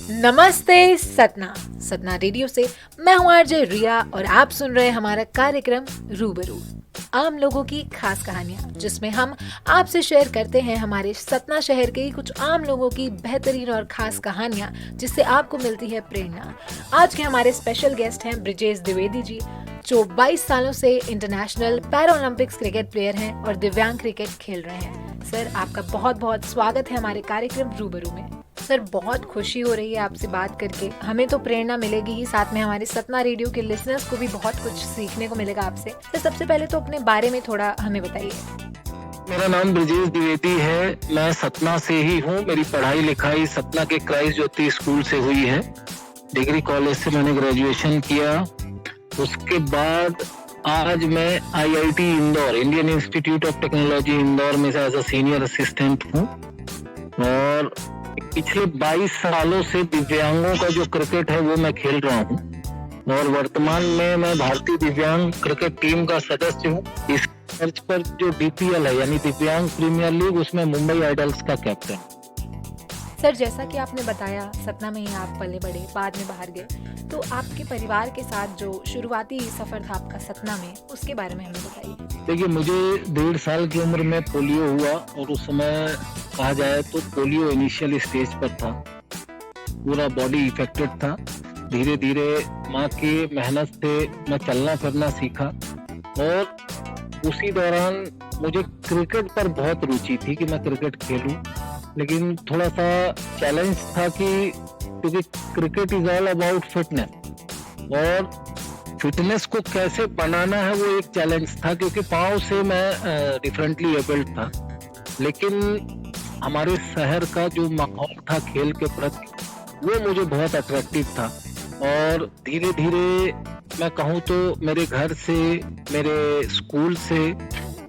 नमस्ते सतना सतना रेडियो से मैं हूँ आरजे रिया और आप सुन रहे हैं हमारा कार्यक्रम रूबरू, आम लोगों की खास कहानियाँ, जिसमें हम आपसे शेयर करते हैं हमारे सतना शहर के कुछ आम लोगों की बेहतरीन और खास कहानियाँ, जिससे आपको मिलती है प्रेरणा। आज के हमारे स्पेशल गेस्ट हैं ब्रिजेश द्विवेदी जी, जो 22 सालों से इंटरनेशनल पैरालंपिक्स क्रिकेट प्लेयर हैं और दिव्यांग क्रिकेट खेल रहे हैं। सर, आपका बहुत बहुत स्वागत है हमारे कार्यक्रम रूबरू में। सर, बहुत खुशी हो रही है आपसे बात करके। हमें तो प्रेरणा मिलेगी ही, साथ में हमारे सतना रेडियो के लिसनर्स को भी बहुत कुछ सीखने को मिलेगा आपसे। तो सबसे पहले तो अपने बारे में थोड़ा हमें बताइए। मेरा नाम ब्रिजेश द्विवेदी है, मैं सतना से ही हूँ। मेरी पढ़ाई लिखाई सतना के क्राइस्ट ज्योति स्कूल से हुई है। डिग्री कॉलेज से मैंने ग्रेजुएशन किया। उसके बाद आज मैं IIT Indore, Indian institute of technology Indore में एज अ सीनियर असिस्टेंट हूँ और पिछले 22 सालों से दिव्यांगों का जो क्रिकेट है वो मैं खेल रहा हूँ और वर्तमान में मैं भारतीय दिव्यांग क्रिकेट टीम का सदस्य हूँ। इस खर्च पर जो DPL है यानी दिव्यांग प्रीमियर लीग, उसमें मुंबई आइडल्स का कैप्टन। सर, जैसा कि आपने बताया सतना में ही आप पले बड़े, बाद में बाहर गए, तो आपके परिवार के साथ जो शुरुआती सफर था आपका सतना में, उसके बारे में हमें बताइए। देखिए, मुझे 1.5 साल की उम्र में पोलियो हुआ और उस समय कहा जाए तो पोलियो इनिशियल स्टेज पर था, पूरा बॉडी इफेक्टेड था। धीरे धीरे माँ की मेहनत से मैं चलना फिरना सीखा और उसी दौरान मुझे क्रिकेट पर बहुत रुचि थी कि मैं क्रिकेट खेलूं, लेकिन थोड़ा सा चैलेंज था कि क्योंकि cricket is all about fitness और फिटनेस को कैसे बनाना है वो एक चैलेंज था, क्योंकि पाँव से मैं डिफरेंटली एबल्ड था। लेकिन हमारे शहर का जो माहौल था खेल के प्रति, वो मुझे बहुत अट्रैक्टिव था और धीरे धीरे मैं कहूँ तो मेरे घर से, मेरे स्कूल से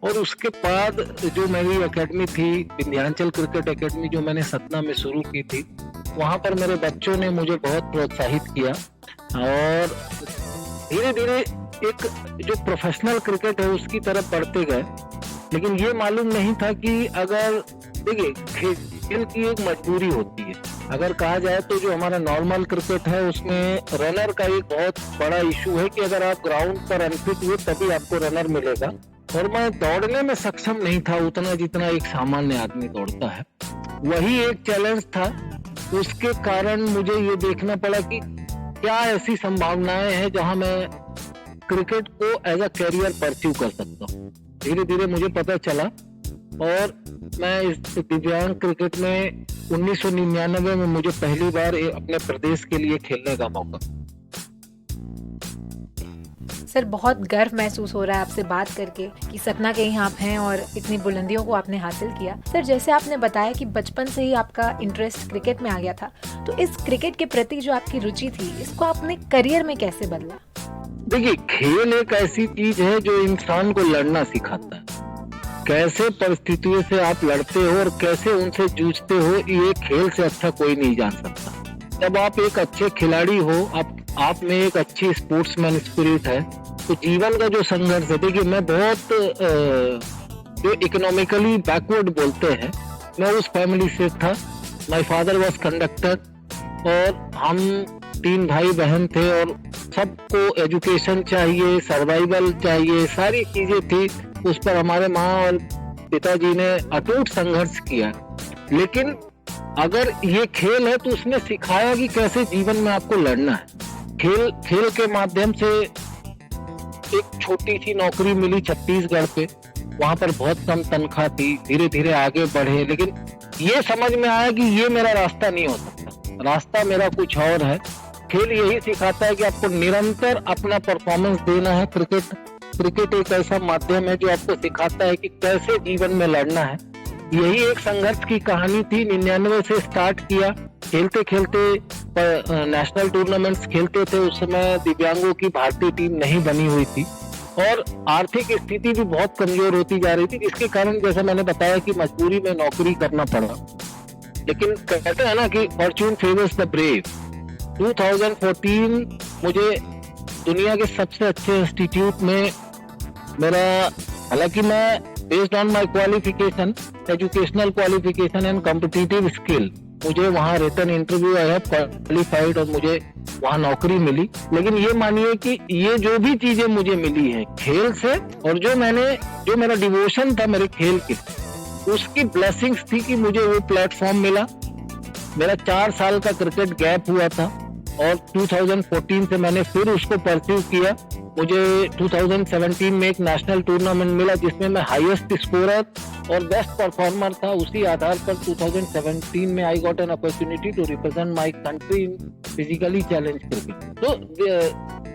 और उसके बाद जो मेरी एकेडमी थी, विंध्याचल क्रिकेट एकेडमी, जो मैंने सतना में शुरू की थी, वहाँ पर मेरे बच्चों ने मुझे बहुत प्रोत्साहित किया और धीरे धीरे एक जो प्रोफेशनल क्रिकेट है उसकी तरफ बढ़ते गए। लेकिन ये मालूम नहीं था कि अगर देखिए खेल की एक मजबूरी होती है। अगर कहा जाए तो जो हमारा नॉर्मल क्रिकेट है उसमें रनर का एक बहुत बड़ा इशू है कि अगर आप ग्राउंड पर अनफिट हुए तभी आपको रनर मिलेगा और मैं दौड़ने में सक्षम नहीं था उतना जितना एक सामान्य आदमी दौड़ता है। वही एक चैलेंज था। उसके कारण मुझे ये देखना पड़ा कि क्या ऐसी संभावनाएं हैं जहां मैं क्रिकेट को एज अ कैरियर परस्यू कर सकता हूँ। धीरे धीरे मुझे पता चला और मैं इस दिव्यांग क्रिकेट में 1999 में मुझे पहली बार अपने प्रदेश के लिए खेलने का मौका। सर, बहुत गर्व महसूस हो रहा है आपसे बात करके कि सतना के ही आप हैं और इतनी बुलंदियों को आपने हासिल किया। सर, जैसे आपने बताया कि बचपन से ही आपका इंटरेस्ट क्रिकेट में आ गया था, तो इस क्रिकेट के प्रति जो आपकी रुचि थी, इसको आपने करियर में कैसे बदला? देखिए, खेल एक ऐसी चीज है जो इंसान को लड़ना सिखाता है। कैसे परिस्थितियों से आप लड़ते हो और कैसे उनसे जूझते हो, ये खेल से अच्छा कोई नहीं जान सकता। जब आप एक अच्छे खिलाड़ी हो, आप में एक अच्छी स्पोर्ट्समैन स्पिरिट है, तो जीवन का जो संघर्ष है, देखिए मैं बहुत जो इकोनॉमिकली बैकवर्ड बोलते हैं, मैं उस फैमिली से था। माय फादर वाज कंडक्टर और हम 3 भाई बहन थे और सबको एजुकेशन चाहिए, सर्वाइवल चाहिए, सारी चीजें थी। उस पर हमारे माँ और पिताजी ने अटूट संघर्ष किया। लेकिन अगर ये खेल है तो उसने सिखाया कि कैसे जीवन में आपको लड़ना है। खेल के माध्यम से एक छोटी सी नौकरी मिली छत्तीसगढ़ पे, वहां पर बहुत कम तनख्वाह थी। धीरे धीरे आगे बढ़े, लेकिन ये समझ में आया कि ये मेरा रास्ता नहीं हो सकता, रास्ता मेरा कुछ और है। खेल यही सिखाता है कि आपको निरंतर अपना परफॉर्मेंस देना है। क्रिकेट एक ऐसा माध्यम है जो आपको सिखाता है कि कैसे जीवन में लड़ना है। यही एक संघर्ष की कहानी थी। 99 से स्टार्ट किया, खेलते खेलते नेशनल टूर्नामेंट्स खेलते थे। उस समय दिव्यांगों की भारतीय टीम नहीं बनी हुई थी और आर्थिक स्थिति भी बहुत कमजोर होती जा रही थी, जिसके कारण जैसे मैंने बताया कि मजबूरी में नौकरी करना पड़ा। लेकिन कहते हैं ना कि फॉर्च्यून फेवर्स द ब्रेव। 2014 मुझे दुनिया के सबसे अच्छे इंस्टीट्यूट में मेरा, हालांकि मैं based on my qualification, educational qualification and competitive skill, मुझे वहाँ रिटर्न इंटरव्यू आया, क्वालिफाइड, और मुझे वहाँ नौकरी मिली। लेकिन ये मानिए कि ये जो भी चीजें मुझे मिली है खेल से, और जो मेरा डिवोशन था मेरे खेल के, उसकी ब्लेसिंग्स थी कि मुझे वो प्लेटफॉर्म मिला। मेरा 4 साल का क्रिकेट गैप हुआ था और 2014 से मैंने फिर उसको परस्यू किया। मुझे 2017 में एक नेशनल टूर्नामेंट मिला जिसमें मैं हाईएस्ट स्कोरर और बेस्ट परफॉर्मर था। उसी आधार पर 2017 में I got an opportunity to represent my country in physically challenge cricket. तो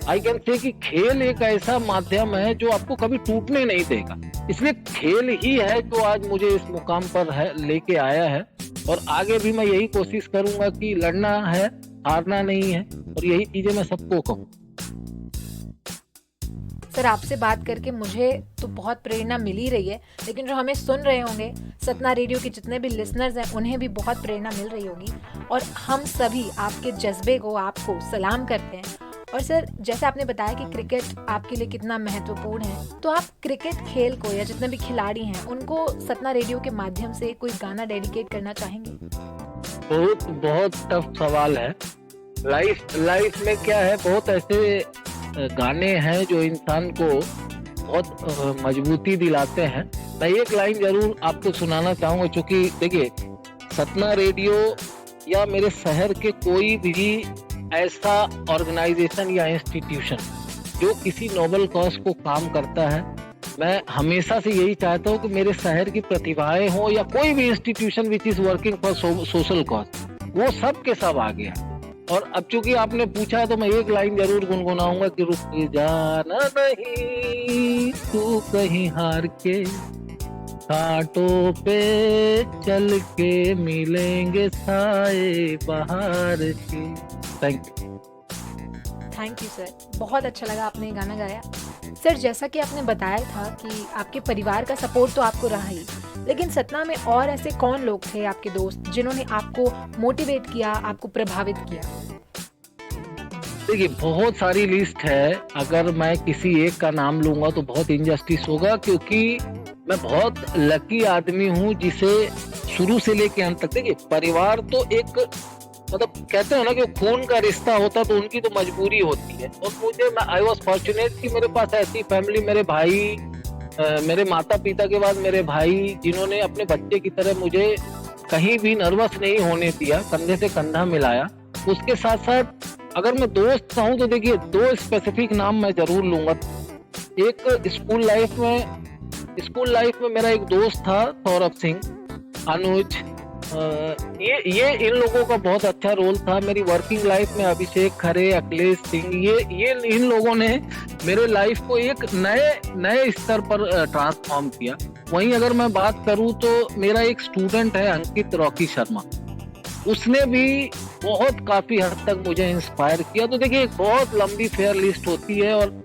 आई कैन से कि खेल एक ऐसा माध्यम है जो आपको कभी टूटने नहीं देगा। इसलिए खेल ही है जो आज मुझे इस मुकाम पर है लेके आया है, और आगे भी मैं यही कोशिश करूंगा कि लड़ना है, हारना नहीं है, और यही चीजें मैं सबको कहूँ। सर, आपसे बात करके मुझे तो बहुत प्रेरणा मिल ही रही है, लेकिन जो हमें सुन रहे होंगे, सतना रेडियो के जितने भी लिसनर्स हैं, उन्हें भी बहुत प्रेरणा मिल रही होगी, और हम सभी आपके जज्बे को, आपको सलाम करते हैं। और सर, जैसे आपने बताया कि क्रिकेट आपके लिए कितना महत्वपूर्ण है, तो आप क्रिकेट खेल को या जितने भी खिलाड़ी हैं उनको सतना रेडियो के माध्यम से कोई गाना डेडिकेट करना चाहेंगे? बहुत टफ सवाल है। लाइफ में क्या है, बहुत ऐसे गाने हैं जो इंसान को बहुत मजबूती दिलाते हैं। मैं एक लाइन जरूर आपको सुनाना चाहूंगा, क्योंकि देखिए, सतना रेडियो या मेरे शहर के कोई भी ऐसा ऑर्गेनाइजेशन या इंस्टीट्यूशन जो किसी नोबल कॉज को काम करता है, मैं हमेशा से यही चाहता हूँ कि मेरे शहर की प्रतिभाएं हो या कोई भी institution which is working for social cause, वो सब के सब आ गया। और अब चूंकि आपने पूछा है तो मैं एक लाइन जरूर गुनगुनाऊंगा कि रुक जाना नहीं तू कहीं हार के, कांटों पे चल के मिलेंगे साए बहार के। थैंक यू सर, बहुत अच्छा लगा आपने ये गाना गाया। सर, जैसा कि आपने बताया था कि आपके परिवार का सपोर्ट तो आपको रहा ही, लेकिन सतना में और ऐसे कौन लोग थे आपके दोस्त जिन्होंने आपको मोटिवेट किया, आपको प्रभावित किया? देखिए, बहुत सारी लिस्ट है। अगर मैं किसी एक का नाम लूंगा तो बहुत इनजस्टिस होगा, क्योंकि मैं बहुत लकी आदमी हूँ जिसे शुरू से लेके अंत तक, देखिए, परिवार तो एक मतलब कहते हैं ना कि खून का रिश्ता होता, तो उनकी तो मजबूरी होती है। और आई वॉज फॉर्चुनेट कि मेरे पास ऐसी फैमिली, मेरे भाई, मेरे माता पिता के बाद मेरे भाई, जिन्होंने अपने बच्चे की तरह मुझे कहीं भी नर्वस नहीं होने दिया, कंधे से कंधा मिलाया। उसके साथ साथ अगर मैं दोस्त कहूँ तो देखिए, 2 स्पेसिफिक नाम मैं जरूर लूंगा। एक स्कूल लाइफ में मेरा एक दोस्त था, सौरभ सिंह, अनुज, ये इन लोगों का बहुत अच्छा रोल था। मेरी वर्किंग लाइफ में अभिषेक खरे, अखिलेश सिंह, ये इन लोगों ने मेरे लाइफ को एक नए स्तर पर ट्रांसफॉर्म किया। वहीं अगर मैं बात करूं तो मेरा एक स्टूडेंट है अंकित रॉकी शर्मा, उसने भी बहुत काफी हद तक मुझे इंस्पायर किया। तो देखिए, एक बहुत लंबी फेयर लिस्ट होती है, और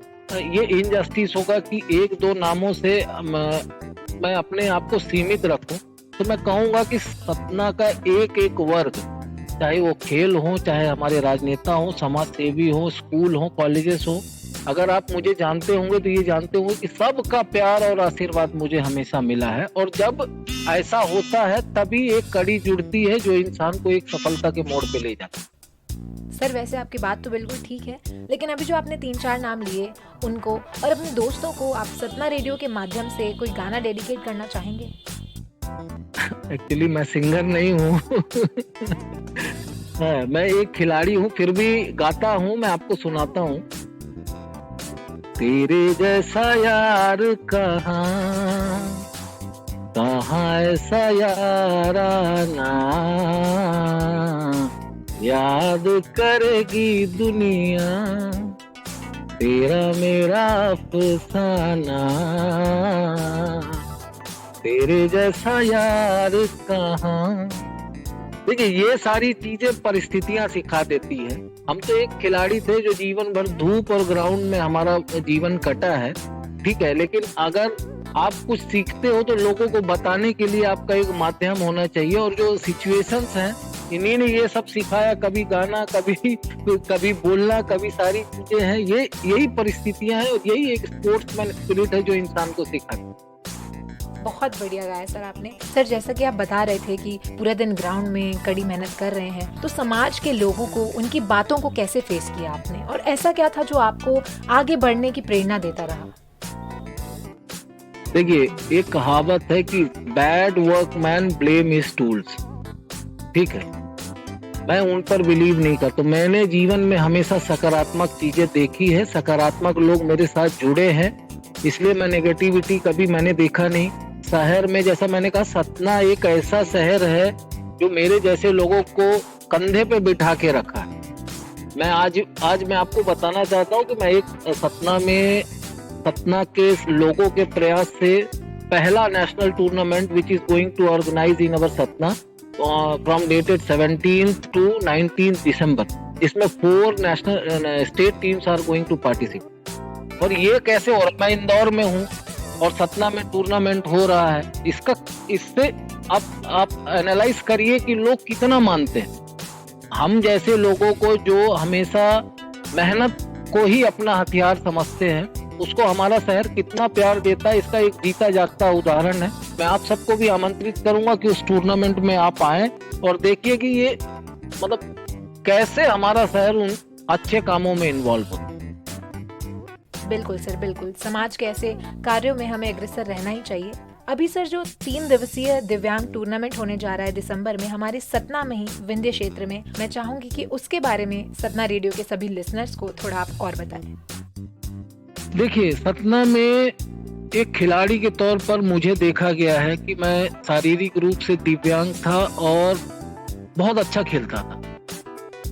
ये इनजस्टिस होगा कि 1-2 नामों से मैं अपने आप को सीमित रखूं। तो मैं कहूंगा कि सतना का एक वर्ग, चाहे वो खेल हो, चाहे हमारे राजनेता हो, समाज सेवी हो, स्कूल हो, कॉलेजेस हो, अगर आप मुझे जानते होंगे तो ये जानते होंगे कि सबका प्यार और आशीर्वाद मुझे हमेशा मिला है। और जब ऐसा होता है तभी एक कड़ी जुड़ती है जो इंसान को एक सफलता के मोड़ पे ले जाती है। सर, वैसे आपकी बात तो बिल्कुल ठीक है, लेकिन अभी जो आपने 3-4 नाम लिए, उनको और अपने दोस्तों को आप सतना रेडियो के माध्यम से कोई गाना डेडिकेट करना चाहेंगे? एक्चुअली मैं सिंगर नहीं हूँ मैं एक खिलाड़ी हूँ, फिर भी गाता हूँ, मैं आपको सुनाता हूँ। तेरे जैसा यार कहाँ ऐसा याराना, याद करेगी दुनिया तेरा मेरा अफसाना, तेरे जैसा यार कहाँ। देखिए, ये सारी चीजें परिस्थितियां सिखा देती है। हम तो एक खिलाड़ी थे जो जीवन भर धूप और ग्राउंड में हमारा जीवन कटा है, ठीक है, लेकिन अगर आप कुछ सीखते हो तो लोगों को बताने के लिए आपका एक माध्यम होना चाहिए। और जो सिचुएशंस हैं, इन्हीं ने ये सब सिखाया, कभी गाना, कभी बोलना, कभी सारी चीजें हैं। यही परिस्थितियां हैं और यही एक स्पोर्ट्समैन स्पिरिट है जो इंसान को सिखाती है। बहुत बढ़िया गाया सर आपने। सर जैसा कि आप बता रहे थे कि पूरा दिन ग्राउंड में कड़ी मेहनत कर रहे हैं, तो समाज के लोगों को, उनकी बातों को कैसे फेस किया आपने, और ऐसा क्या था जो आपको आगे बढ़ने की प्रेरणा देता रहा? देखिए, एक कहावत है कि bad workman blame his tools. ठीक है, मैं उन पर बिलीव नहीं करता। तो मैंने जीवन में हमेशा सकारात्मक चीजें देखी है, सकारात्मक लोग मेरे साथ जुड़े हैं, इसलिए मैं नेगेटिविटी कभी मैंने देखा नहीं। शहर में, जैसा मैंने कहा, सतना एक ऐसा शहर है जो मेरे जैसे लोगों को कंधे पे बिठा के रखा है। मैं आज मैं आपको बताना चाहता हूँ कि मैं एक सतना के लोगों के प्रयास से पहला national tournament which is going to organize in our Satna from dated 17 to 19 December, इसमें 4 national state teams are going to participate. और ये कैसे हो रहा है, मैं इंदौर में हूँ और सतना में टूर्नामेंट हो रहा है। इससे आप एनालाइज करिए कि लोग कितना मानते हैं। हम जैसे लोगों को जो हमेशा मेहनत को ही अपना हथियार समझते हैं, उसको हमारा शहर कितना प्यार देता है, इसका एक जीता जागता उदाहरण है। मैं आप सबको भी आमंत्रित करूंगा कि उस टूर्नामेंट में आप आएं और देखिए कि ये मतलब कैसे हमारा शहर उन अच्छे कामों में इन्वॉल्व होता है। बिल्कुल सर, बिल्कुल। समाज के ऐसे कार्यों में हमें अग्रसर रहना ही चाहिए। अभी सर जो 3 दिवसीय दिव्यांग टूर्नामेंट होने जा रहा है दिसंबर में हमारे सतना में ही, विंध्य क्षेत्र में, मैं चाहूंगी कि उसके बारे में सतना रेडियो के सभी लिसनर्स को थोड़ा आप और बताएं। देखिए, सतना में एक खिलाड़ी के तौर पर मुझे देखा गया है कि मैं शारीरिक रूप से दिव्यांग था और बहुत अच्छा खेलता था।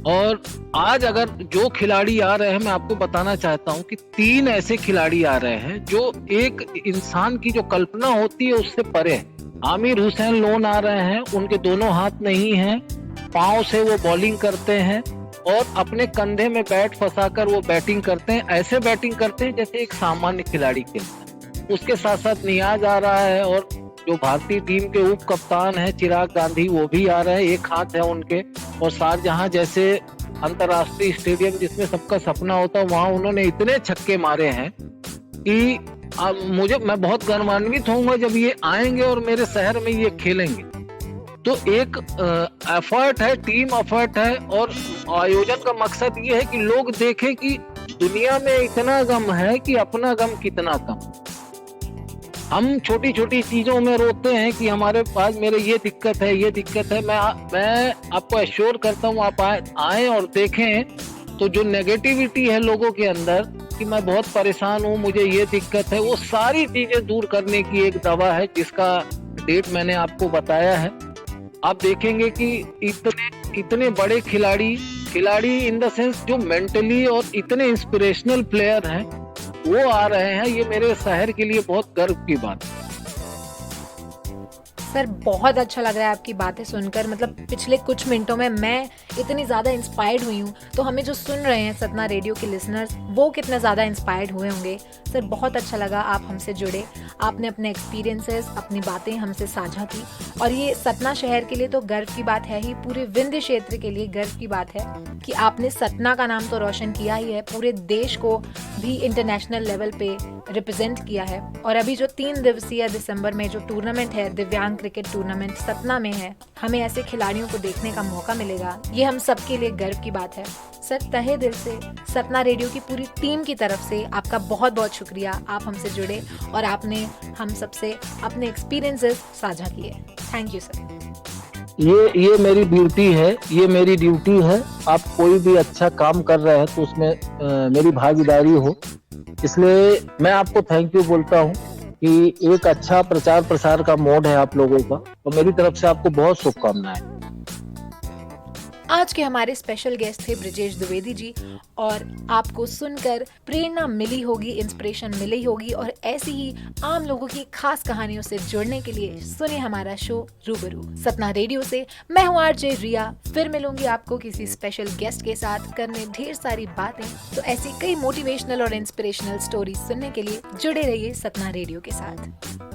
और आज अगर जो खिलाड़ी आ रहे हैं, मैं आपको बताना चाहता हूं कि 3 ऐसे खिलाड़ी आ रहे हैं जो एक इंसान की जो कल्पना होती है उससे परे है। आमिर हुसैन लोन आ रहे हैं, उनके दोनों हाथ नहीं हैं, पांव से वो बॉलिंग करते हैं और अपने कंधे में बैट फंसाकर वो बैटिंग करते हैं। ऐसे बैटिंग करते हैं जैसे एक सामान्य खिलाड़ी खेलता है। उसके साथ साथ नियाज आ रहा है और जो भारतीय टीम के उप कप्तान है चिराग गांधी, वो भी आ रहे हैं, एक हाथ है उनके। और शारजहां जैसे अंतर्राष्ट्रीय स्टेडियम जिसमें सबका सपना होता है, वहां उन्होंने इतने छक्के मारे हैं कि मैं बहुत गर्वान्वित होऊंगा जब ये आएंगे और मेरे शहर में ये खेलेंगे। तो एक एफर्ट है, टीम एफर्ट है, और आयोजन का मकसद ये है कि लोग देखें कि दुनिया में इतना गम है कि अपना गम कितना कम। हम छोटी छोटी चीजों में रोते हैं कि हमारे पास मेरे ये दिक्कत है। मैं आपको एश्योर करता हूँ, आप आए और देखें तो जो नेगेटिविटी है लोगों के अंदर कि मैं बहुत परेशान हूँ, मुझे ये दिक्कत है, वो सारी चीजें दूर करने की एक दवा है जिसका डेट मैंने आपको बताया है। आप देखेंगे कि इतने बड़े खिलाड़ी इन द सेंस जो मेंटली और इतने इंस्पिरेशनल प्लेयर हैं, वो आ रहे हैं। ये मेरे शहर के लिए बहुत गर्व की बात है। सर बहुत अच्छा लग रहा है आपकी बातें सुनकर। मतलब पिछले कुछ मिनटों में मैं इतनी ज़्यादा इंस्पायर्ड हुई हूँ, तो हमें जो सुन रहे हैं सतना रेडियो के लिसनर्स, वो कितना ज़्यादा इंस्पायर्ड हुए होंगे। सर बहुत अच्छा लगा आप हमसे जुड़े, आपने अपने एक्सपीरियंसेस, अपनी बातें हमसे साझा की, और ये सतना शहर के लिए तो गर्व की बात है ही, पूरे विंध्य क्षेत्र के लिए गर्व की बात है कि आपने सतना का नाम तो रोशन किया ही है, पूरे देश को भी इंटरनेशनल लेवल पे रिप्रेजेंट किया है। और अभी जो 3 दिवसीय दिसंबर में जो टूर्नामेंट है, दिव्यांग क्रिकेट टूर्नामेंट सतना में है, हमें ऐसे खिलाड़ियों को देखने का मौका मिलेगा, ये हम सबके लिए गर्व की बात है। सर तहे दिल से सतना रेडियो की पूरी टीम की तरफ से आपका बहुत बहुत शुक्रिया, आप हमसे जुड़े और आपने हम सबसे अपने एक्सपीरियंसेस साझा किए। Thank you sir. ये मेरी मेरी ड्यूटी है। आप कोई भी अच्छा काम कर रहे हैं तो उसमें मेरी भागीदारी हो, इसलिए मैं आपको थैंक यू बोलता हूँ कि एक अच्छा प्रचार प्रसार का मोड है आप लोगों का, और मेरी तरफ से आपको बहुत शुभकामनाएं। आज के हमारे स्पेशल गेस्ट थे ब्रिजेश द्विवेदी जी, और आपको सुनकर प्रेरणा मिली होगी, इंस्पिरेशन मिली होगी, और ऐसी ही आम लोगों की खास कहानियों से जुड़ने के लिए सुनिए हमारा शो रूबरू सतना रेडियो से। मैं हूँ आरजे रिया, फिर मिलूंगी आपको किसी स्पेशल गेस्ट के साथ, करने ढेर सारी बातें। तो ऐसी कई मोटिवेशनल और इंस्पिरेशनल स्टोरी सुनने के लिए जुड़े रहिए सतना रेडियो के साथ।